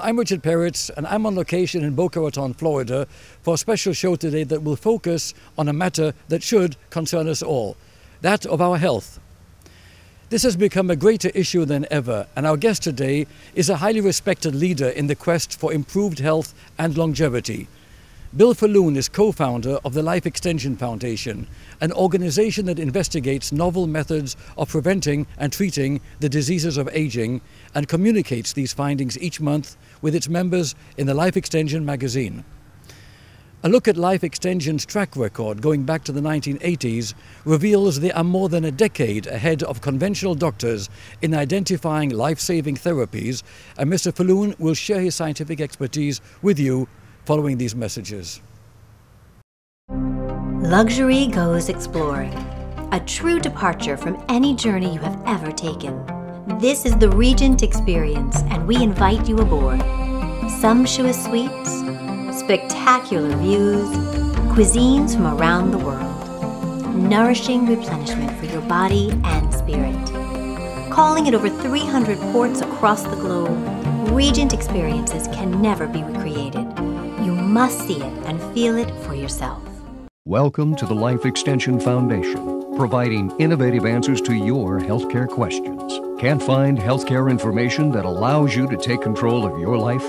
I'm Richard Peritz, and I'm on location in Boca Raton, Florida, for a special show today that will focus on a matter that should concern us all, that of our health. This has become a greater issue than ever, and our guest today is a highly respected leader in the quest for improved health and longevity. Bill Faloon is co-founder of the Life Extension Foundation, an organization that investigates novel methods of preventing and treating the diseases of aging and communicates these findings each month with its members in the Life Extension magazine. A look at Life Extension's track record going back to the 1980s reveals they are more than a decade ahead of conventional doctors in identifying life-saving therapies, and Mr. Faloon will share his scientific expertise with you following these messages. Luxury goes exploring, a true departure from any journey you have ever taken. This is the Regent Experience, and we invite you aboard. Sumptuous suites, spectacular views, cuisines from around the world, nourishing replenishment for your body and spirit. Calling at over 300 ports across the globe, Regent Experiences can never be recreated. You must see it and feel it for yourself. Welcome to the Life Extension Foundation, providing innovative answers to your healthcare questions. Can't find healthcare information that allows you to take control of your life?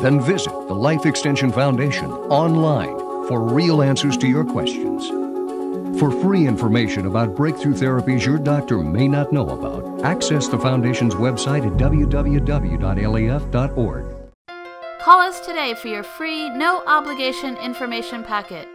Then visit the Life Extension Foundation online for real answers to your questions. For free information about breakthrough therapies your doctor may not know about, access the Foundation's website at www.lef.org. Call us today for your free, no-obligation information packet.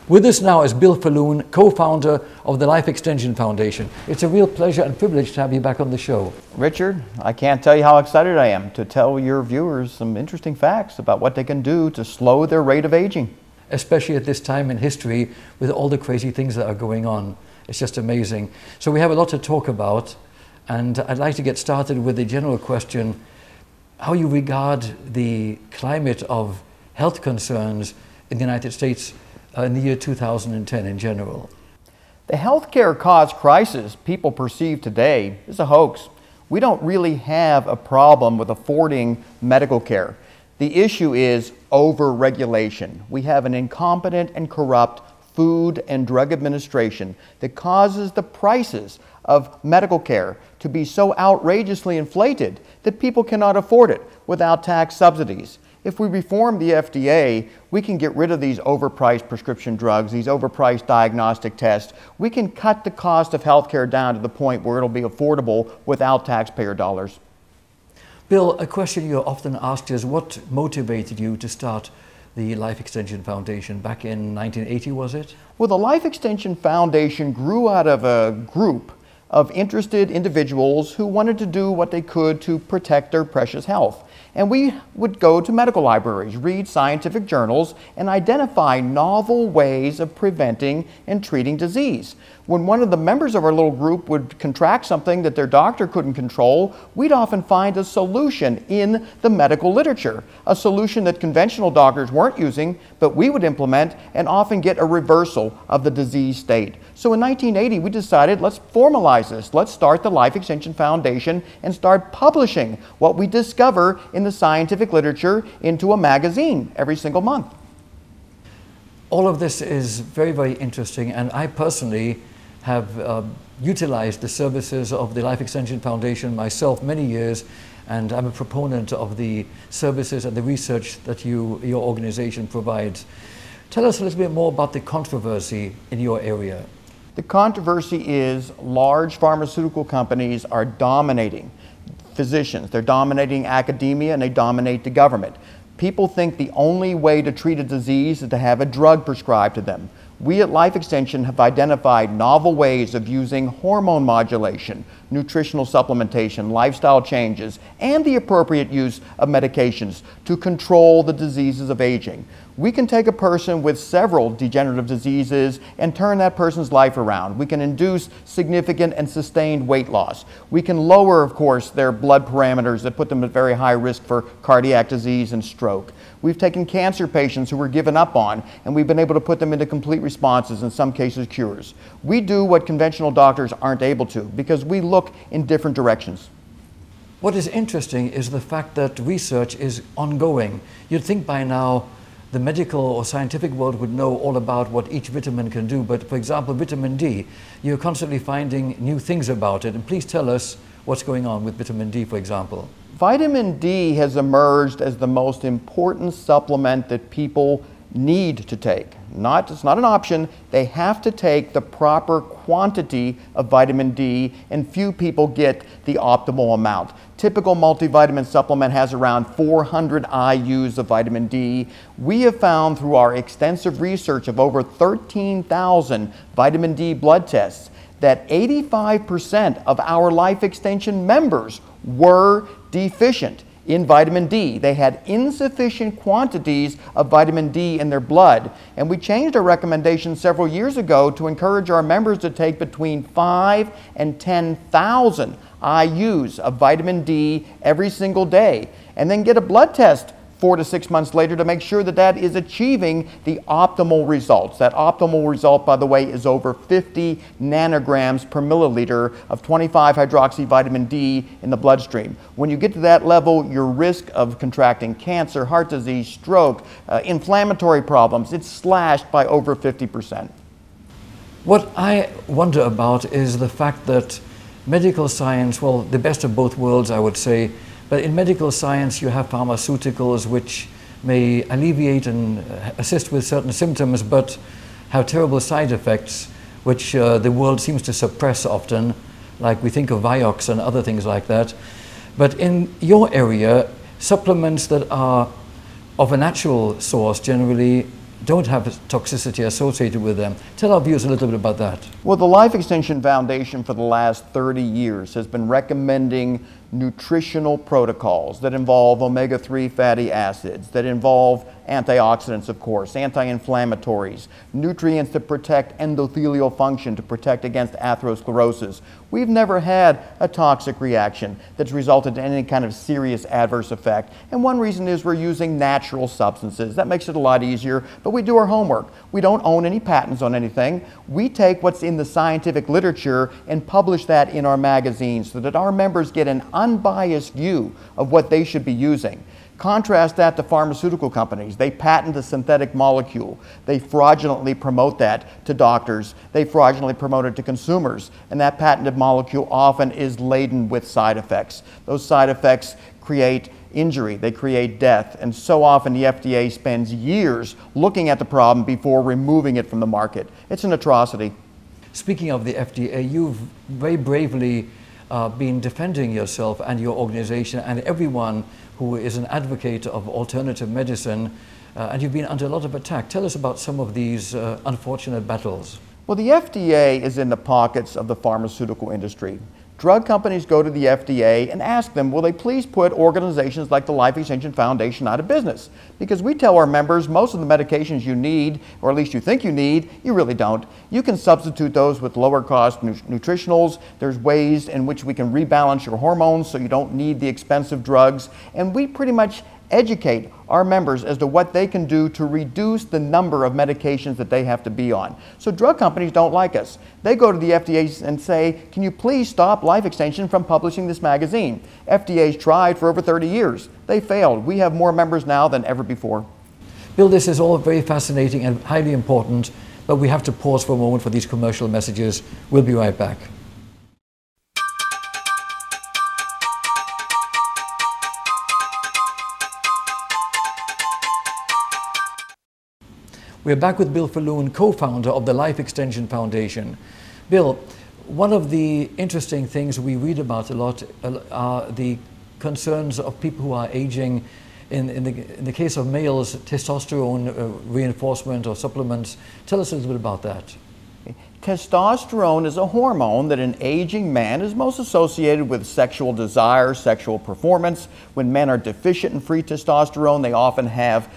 With us now is Bill Faloon, co-founder of the Life Extension Foundation. It's a real pleasure and privilege to have you back on the show. Richard, I can't tell you how excited I am to tell your viewers some interesting facts about what they can do to slow their rate of aging. Especially at this time in history with all the crazy things that are going on. It's just amazing. So we have a lot to talk about, and I'd like to get started with the general question, how you regard the climate of health concerns in the United States in the year 2010 in general. The healthcare cost crisis people perceive today is a hoax. We don't really have a problem with affording medical care. The issue is over-regulation. We have an incompetent and corrupt Food and Drug Administration that causes the prices of medical care to be so outrageously inflated that people cannot afford it without tax subsidies. If we reform the FDA, we can get rid of these overpriced prescription drugs, these overpriced diagnostic tests. We can cut the cost of healthcare down to the point where it'll be affordable without taxpayer dollars. Bill, a question you're often asked is what motivated you to start the Life Extension Foundation back in 1980, was it? Well, the Life Extension Foundation grew out of a group of interested individuals who wanted to do what they could to protect their precious health. And we would go to medical libraries, read scientific journals, and identify novel ways of preventing and treating disease. When one of the members of our little group would contract something that their doctor couldn't control, we'd often find a solution in the medical literature, a solution that conventional doctors weren't using, but we would implement and often get a reversal of the disease state. So in 1980, we decided, let's formalize this. Let's start the Life Extension Foundation and start publishing what we discover in the scientific literature into a magazine every single month. All of this is very, very interesting, and I personally have utilized the services of the Life Extension Foundation myself many years, and I'm a proponent of the services and the research that your organization provides. Tell us a little bit more about the controversy in your area. The controversy is large pharmaceutical companies are dominating physicians. They're dominating academia and they dominate the government. People think the only way to treat a disease is to have a drug prescribed to them. We at Life Extension have identified novel ways of using hormone modulation, nutritional supplementation, lifestyle changes, and the appropriate use of medications to control the diseases of aging. We can take a person with several degenerative diseases and turn that person's life around. We can induce significant and sustained weight loss. We can lower, of course, their blood parameters that put them at very high risk for cardiac disease and stroke. We've taken cancer patients who were given up on, and we've been able to put them into complete responses, in some cases cures. We do what conventional doctors aren't able to because we look in different directions. What is interesting is the fact that research is ongoing. You'd think by now the medical or scientific world would know all about what each vitamin can do, but for example, vitamin D, you're constantly finding new things about it. And please tell us what's going on with vitamin D, for example. Vitamin D has emerged as the most important supplement that people need to take. It's not an option. They have to take the proper quantity of vitamin D, and few people get the optimal amount. Typical multivitamin supplement has around 400 IUs of vitamin D. We have found through our extensive research of over 13,000 vitamin D blood tests that 85% of our Life Extension members were deficient in vitamin D. They had insufficient quantities of vitamin D in their blood. And we changed our recommendation several years ago to encourage our members to take between 5 and 10,000 IUs of vitamin D every single day, and then get a blood test 4 to 6 months later to make sure that that is achieving the optimal results. That optimal result, by the way, is over 50 nanograms per milliliter of 25-hydroxy vitamin D in the bloodstream. When you get to that level, your risk of contracting cancer, heart disease, stroke, inflammatory problems, it's slashed by over 50%. What I wonder about is the fact that medical science, well, the best of both worlds, I would say, but in medical science you have pharmaceuticals which may alleviate and assist with certain symptoms but have terrible side effects which the world seems to suppress often, like we think of Vioxx and other things like that. But in your area, supplements that are of a natural source generally don't have toxicity associated with them. Tell our viewers a little bit about that. Well, the Life Extension Foundation for the last 30 years has been recommending nutritional protocols that involve omega-3 fatty acids, that involve antioxidants, of course, anti-inflammatories, nutrients that protect endothelial function, to protect against atherosclerosis. We've never had a toxic reaction that's resulted in any kind of serious adverse effect. And one reason is we're using natural substances. That makes it a lot easier, but we do our homework. We don't own any patents on anything. We take what's in the scientific literature and publish that in our magazines so that our members get an unbiased view of what they should be using. Contrast that to pharmaceutical companies. They patent a synthetic molecule. They fraudulently promote that to doctors. They fraudulently promote it to consumers. And that patented molecule often is laden with side effects. Those side effects create injury, they create death, and so often the FDA spends years looking at the problem before removing it from the market. It's an atrocity. Speaking of the FDA, you've very bravely been defending yourself and your organization and everyone who is an advocate of alternative medicine, and you've been under a lot of attack. Tell us about some of these unfortunate battles. Well, the FDA is in the pockets of the pharmaceutical industry. Drug companies go to the FDA and ask them, will they please put organizations like the Life Extension Foundation out of business? Because we tell our members most of the medications you need, or at least you think you need, you really don't. You can substitute those with lower cost nutritionals. There's ways in which we can rebalance your hormones so you don't need the expensive drugs. And we pretty much educate our members as to what they can do to reduce the number of medications that they have to be on. So drug companies don't like us. They go to the FDA and say, can you please stop Life Extension from publishing this magazine? FDA's tried for over 30 years. They failed. We have more members now than ever before. Bill, this is all very fascinating and highly important, but we have to pause for a moment for these commercial messages. We'll be right back. We're back with Bill Faloon, co-founder of the Life Extension Foundation. Bill, one of the interesting things we read about a lot are the concerns of people who are aging. In the case of males, testosterone reinforcement or supplements. Tell us a little bit about that. Testosterone is a hormone that in aging man is most associated with sexual desire, sexual performance. When men are deficient in free testosterone, they often have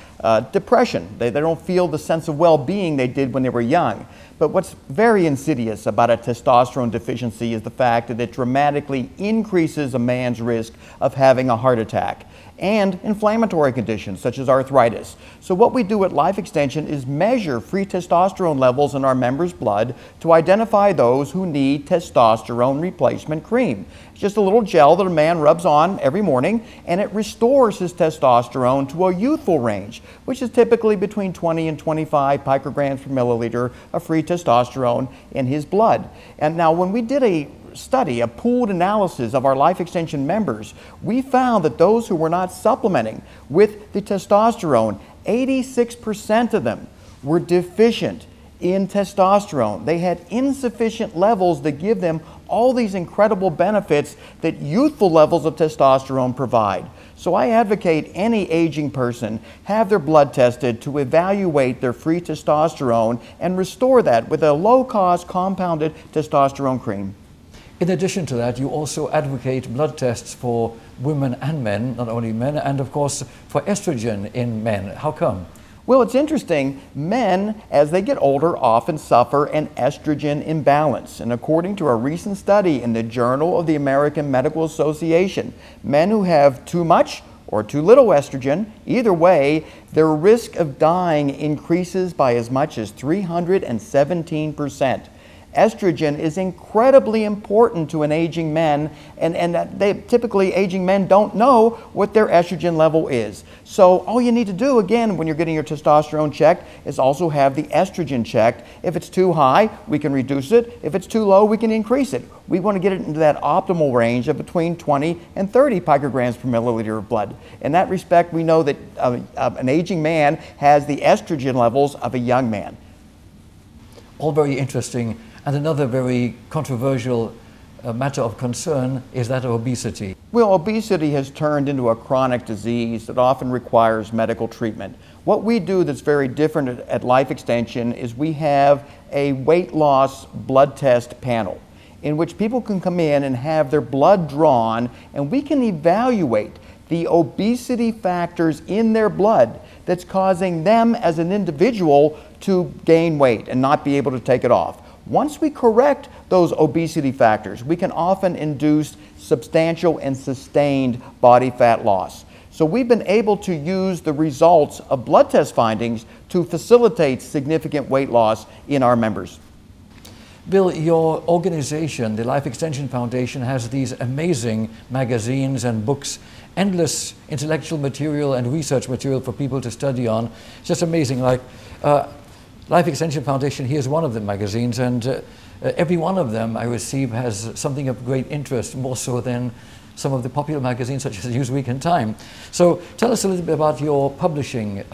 depression. They don't feel the sense of well-being they did when they were young. But what's very insidious about a testosterone deficiency is the fact that it dramatically increases a man's risk of having a heart attack and inflammatory conditions such as arthritis. So what we do at Life Extension is measure free testosterone levels in our members' blood to identify those who need testosterone replacement cream. It's just a little gel that a man rubs on every morning, and it restores his testosterone to a youthful range, which is typically between 20 and 25 picograms per milliliter of free testosterone in his blood. And now when we did a study, a pooled analysis of our Life Extension members, we found that those who were not supplementing with the testosterone, 86% of them were deficient in testosterone. They had insufficient levels that give them all these incredible benefits that youthful levels of testosterone provide. So I advocate any aging person have their blood tested to evaluate their free testosterone and restore that with a low-cost compounded testosterone cream. In addition to that, you also advocate blood tests for women and men, not only men, and of course for estrogen in men. How come? Well, it's interesting. Men, as they get older, often suffer an estrogen imbalance. And according to a recent study in the Journal of the American Medical Association, men who have too much or too little estrogen, either way, their risk of dying increases by as much as 317%. Estrogen is incredibly important to an aging man, and typically aging men don't know what their estrogen level is. So all you need to do, again, when you're getting your testosterone checked, is also have the estrogen checked. If it's too high, we can reduce it. If it's too low, we can increase it. We want to get it into that optimal range of between 20 and 30 picograms per milliliter of blood. In that respect, we know that an aging man has the estrogen levels of a young man. All very interesting. And another very controversial matter of concern is that of obesity. Well, obesity has turned into a chronic disease that often requires medical treatment. What we do that's very different at Life Extension is we have a weight loss blood test panel in which people can come in and have their blood drawn, and we can evaluate the obesity factors in their blood that's causing them as an individual to gain weight and not be able to take it off. Once we correct those obesity factors, we can often induce substantial and sustained body fat loss. So we've been able to use the results of blood test findings to facilitate significant weight loss in our members. Bill, your organization, the Life Extension Foundation, has these amazing magazines and books, endless intellectual material and research material for people to study on. It's just amazing. Like, Life Extension Foundation, here's one of the magazines, and every one of them I receive has something of great interest, more so than some of the popular magazines such as Newsweek and Time. So tell us a little bit about your publishing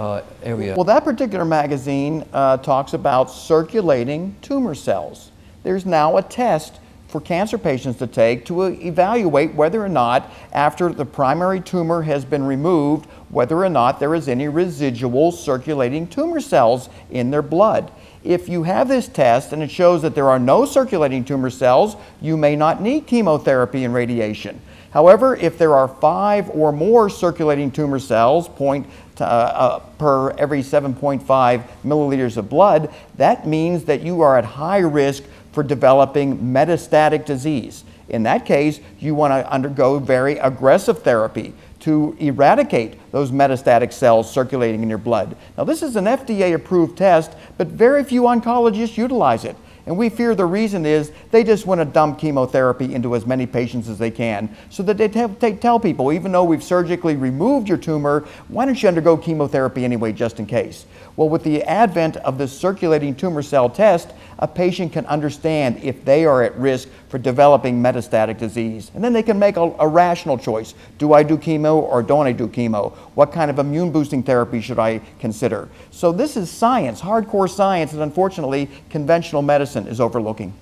area. Well, that particular magazine talks about circulating tumor cells. There's now a test for cancer patients to take to evaluate whether or not, after the primary tumor has been removed, whether or not there is any residual circulating tumor cells in their blood. If you have this test and it shows that there are no circulating tumor cells, you may not need chemotherapy and radiation. However, if there are 5 or more circulating tumor cells per every 7.5 milliliters of blood, that means that you are at high risk for developing metastatic disease. In that case, you want to undergo very aggressive therapy to eradicate those metastatic cells circulating in your blood. Now, this is an FDA-approved test, but very few oncologists utilize it. And we fear the reason is they just want to dump chemotherapy into as many patients as they can, so that they tell people, even though we've surgically removed your tumor, why don't you undergo chemotherapy anyway, just in case? Well, with the advent of the circulating tumor cell test, a patient can understand if they are at risk for developing metastatic disease. And then they can make a rational choice. Do I do chemo or don't I do chemo? What kind of immune boosting therapy should I consider? So this is science, hardcore science, that unfortunately conventional medicine is overlooking.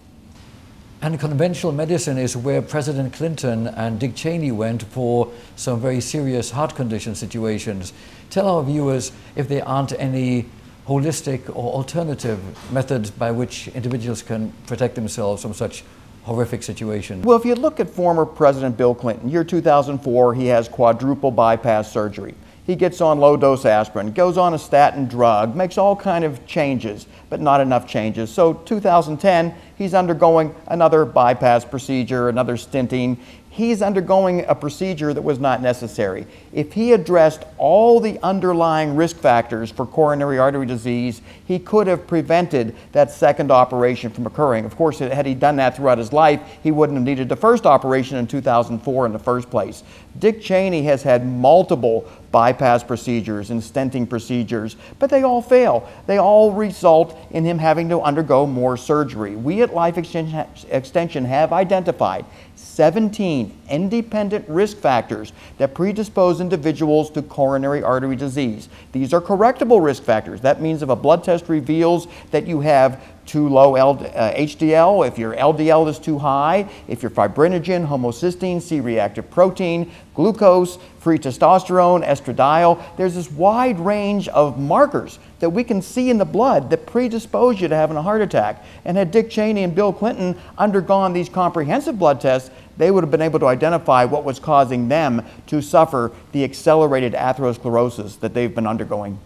And conventional medicine is where President Clinton and Dick Cheney went for some very serious heart condition situations. Tell our viewers if there aren't any holistic or alternative methods by which individuals can protect themselves from such horrific situations. Well, if you look at former President Bill Clinton, year 2004, he has quadruple bypass surgery. He gets on low-dose aspirin, goes on a statin drug, makes all kind of changes, but not enough changes. So 2010, he's undergoing another bypass procedure, another stenting. He's undergoing a procedure that was not necessary. If he addressed all the underlying risk factors for coronary artery disease, he could have prevented that second operation from occurring. Of course, had he done that throughout his life, he wouldn't have needed the first operation in 2004 in the first place. Dick Cheney has had multiple bypass procedures and stenting procedures, but they all fail. They all result in him having to undergo more surgery. We at Life Extension have identified 17 independent risk factors that predispose individuals to coronary artery disease. These are correctable risk factors. That means if a blood test reveals that you have too low HDL, if your LDL is too high, if your fibrinogen, homocysteine, C-reactive protein, glucose, free testosterone, estradiol, there's this wide range of markers that we can see in the blood that predispose you to having a heart attack. And had Dick Cheney and Bill Clinton undergone these comprehensive blood tests, they would have been able to identify what was causing them to suffer the accelerated atherosclerosis that they've been undergoing.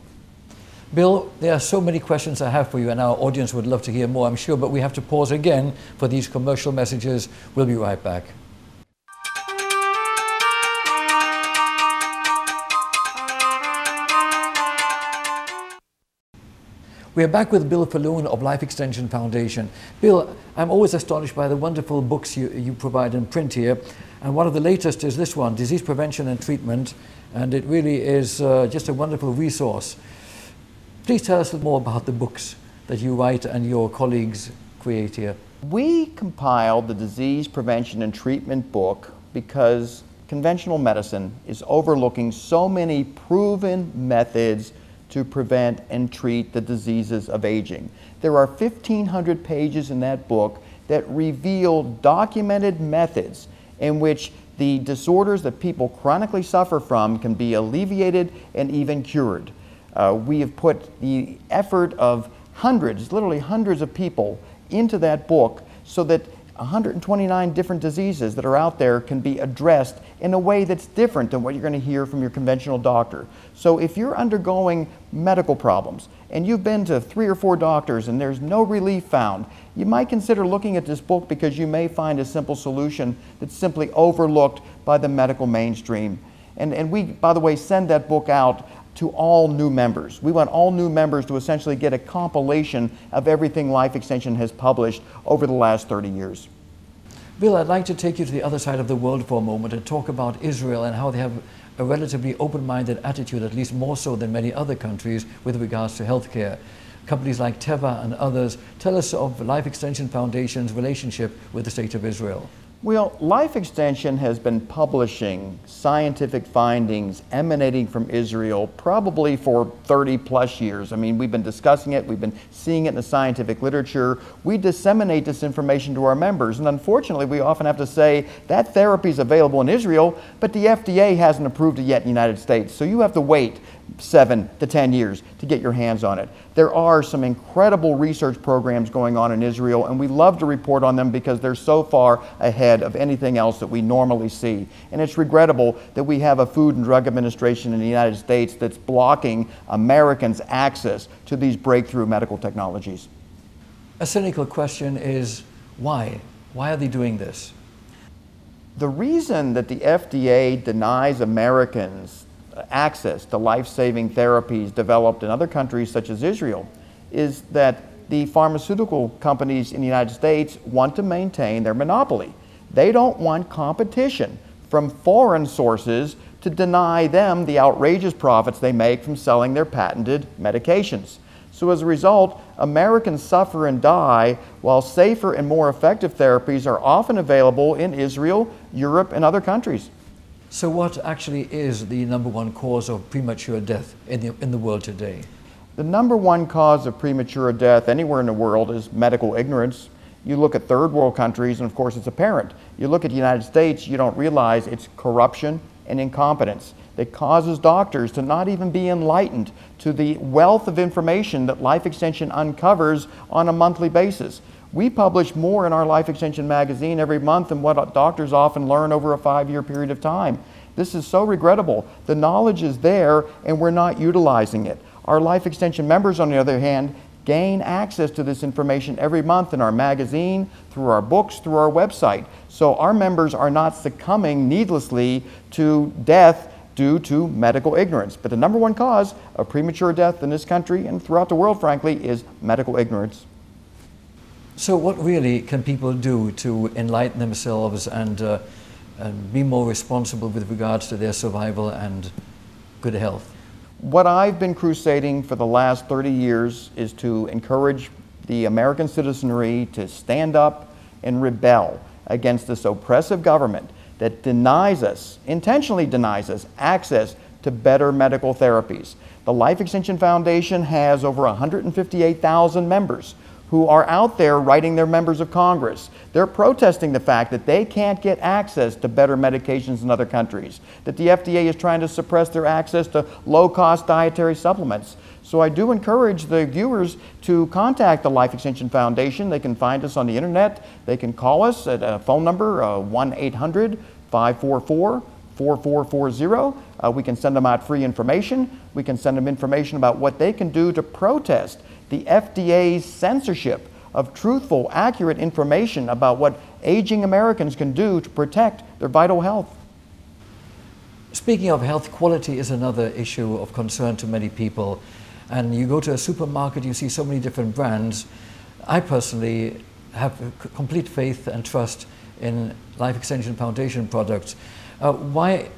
Bill, there are so many questions I have for you, and our audience would love to hear more, I'm sure, but we have to pause again for these commercial messages. We'll be right back. We are back with Bill Faloon of Life Extension Foundation. Bill, I'm always astonished by the wonderful books you provide in print here, and one of the latest is this one, Disease Prevention and Treatment, and it really is just a wonderful resource. Please tell us a little more about the books that you write and your colleagues create here. We compiled the Disease Prevention and Treatment book because conventional medicine is overlooking so many proven methods to prevent and treat the diseases of aging. There are 1,500 pages in that book that reveal documented methods in which the disorders that people chronically suffer from can be alleviated and even cured. We have put the effort of hundreds, literally hundreds of people into that book so that 129 different diseases that are out there can be addressed in a way that's different than what you're going to hear from your conventional doctor. So if you're undergoing medical problems and you've been to 3 or 4 doctors and there's no relief found, you might consider looking at this book because you may find a simple solution that's simply overlooked by the medical mainstream. And we, by the way, send that book out to all new members. We want all new members to essentially get a compilation of everything Life Extension has published over the last 30 years. Bill, I'd like to take you to the other side of the world for a moment and talk about Israel and how they have a relatively open-minded attitude, at least more so than many other countries, with regards to healthcare. Companies like Teva and others. Tell us of Life Extension Foundation's relationship with the State of Israel. Well, Life Extension has been publishing scientific findings emanating from Israel probably for 30+ years. I mean, we've been discussing it, we've been seeing it in the scientific literature. We disseminate this information to our members, and unfortunately, we often have to say that therapy is available in Israel, but the FDA hasn't approved it yet in the United States. So you have to wait 7 to 10 years to get your hands on it. There are some incredible research programs going on in Israel, and we love to report on them because they're so far ahead of anything else that we normally see. And it's regrettable that we have a Food and Drug Administration in the United States that's blocking Americans' access to these breakthrough medical technologies. A cynical question is, why? Why are they doing this? The reason that the FDA denies Americans access to life-saving therapies developed in other countries such as Israel is that the pharmaceutical companies in the United States want to maintain their monopoly. They don't want competition from foreign sources to deny them the outrageous profits they make from selling their patented medications. So as a result, Americans suffer and die while safer and more effective therapies are often available in Israel, Europe, and other countries. So what actually is the #1 cause of premature death in the world today? The #1 cause of premature death anywhere in the world is medical ignorance. You look at third world countries, and of course it's apparent. You look at the United States, you don't realize it's corruption and incompetence that causes doctors to not even be enlightened to the wealth of information that Life Extension uncovers on a monthly basis. We publish more in our Life Extension magazine every month than what doctors often learn over a 5-year period of time. This is so regrettable. The knowledge is there and we're not utilizing it. Our Life Extension members, on the other hand, gain access to this information every month in our magazine, through our books, through our website. So our members are not succumbing needlessly to death due to medical ignorance. But the number one cause of premature death in this country and throughout the world, frankly, is medical ignorance. So what really can people do to enlighten themselves and be more responsible with regards to their survival and good health? What I've been crusading for the last 30 years is to encourage the American citizenry to stand up and rebel against this oppressive government that denies us, intentionally denies us, access to better medical therapies. The Life Extension Foundation has over 158,000 members who are out there writing their members of Congress. They're protesting the fact that they can't get access to better medications in other countries, that the FDA is trying to suppress their access to low-cost dietary supplements. So I do encourage the viewers to contact the Life Extension Foundation. They can find us on the internet. They can call us at a phone number 1-800-544-4440. We can send them out free information. We can send them information about what they can do to protest the FDA's censorship of truthful, accurate information about what aging Americans can do to protect their vital health. Speaking of health, quality is another issue of concern to many people. And you go to a supermarket, you see so many different brands. I personally have complete faith and trust in Life Extension Foundation products. Why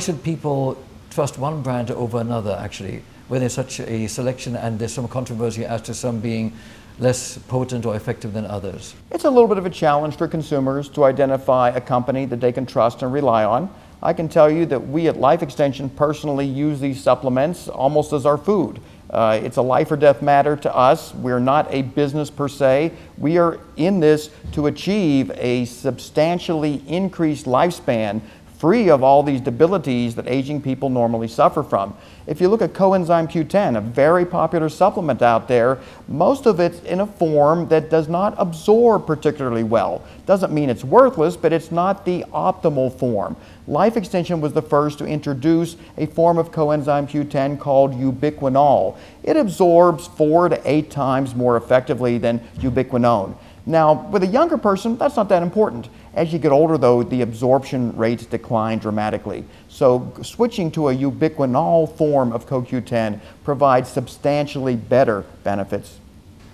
should people trust one brand over another, actually, where there's such a selection and there's some controversy as to some being less potent or effective than others? It's a little bit of a challenge for consumers to identify a company that they can trust and rely on. I can tell you that we at Life Extension personally use these supplements almost as our food. It's a life or death matter to us. We're not a business per se. We are in this to achieve a substantially increased lifespan free of all these debilities that aging people normally suffer from. If you look at coenzyme Q10, a very popular supplement out there, most of it's in a form that does not absorb particularly well. Doesn't mean it's worthless, but it's not the optimal form. Life Extension was the first to introduce a form of coenzyme Q10 called ubiquinol. It absorbs 4 to 8 times more effectively than ubiquinone. Now, with a younger person, that's not that important. As you get older, though, the absorption rates decline dramatically. So switching to a ubiquinol form of CoQ10 provides substantially better benefits.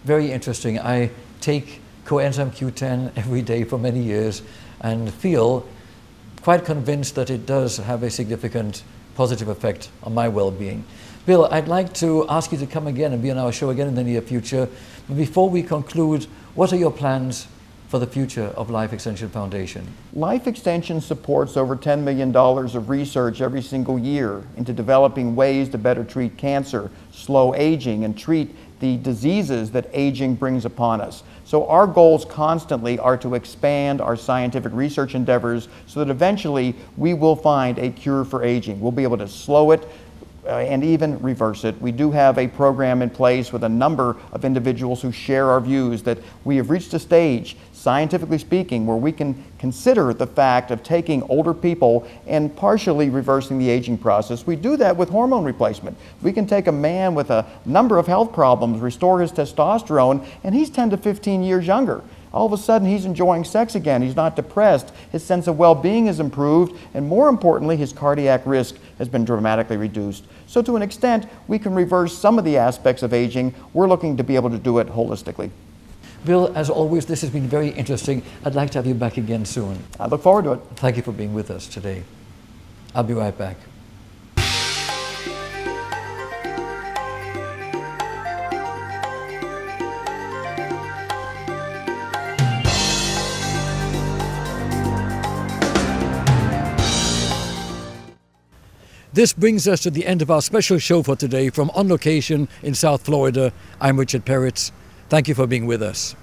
Very interesting. I take coenzyme Q10 every day for many years and feel quite convinced that it does have a significant positive effect on my well-being. Bill, I'd like to ask you to come again and be on our show again in the near future. But before we conclude, what are your plans for the future of Life Extension Foundation? Life Extension supports over $10 million of research every single year into developing ways to better treat cancer, slow aging, and treat the diseases that aging brings upon us. So our goals constantly are to expand our scientific research endeavors so that eventually we will find a cure for aging. We'll be able to slow it and even reverse it. We do have a program in place with a number of individuals who share our views that we have reached a stage, scientifically speaking, where we can consider the fact of taking older people and partially reversing the aging process. We do that with hormone replacement. We can take a man with a number of health problems, restore his testosterone, and he's 10 to 15 years younger. All of a sudden, he's enjoying sex again. He's not depressed. His sense of well-being has improved, and more importantly, his cardiac risk has been dramatically reduced. So to an extent, we can reverse some of the aspects of aging. We're looking to be able to do it holistically. Bill, as always, this has been very interesting. I'd like to have you back again soon. I look forward to it. Thank you for being with us today. I'll be right back. This brings us to the end of our special show for today from On Location in South Florida. I'm Richard Peritz. Thank you for being with us.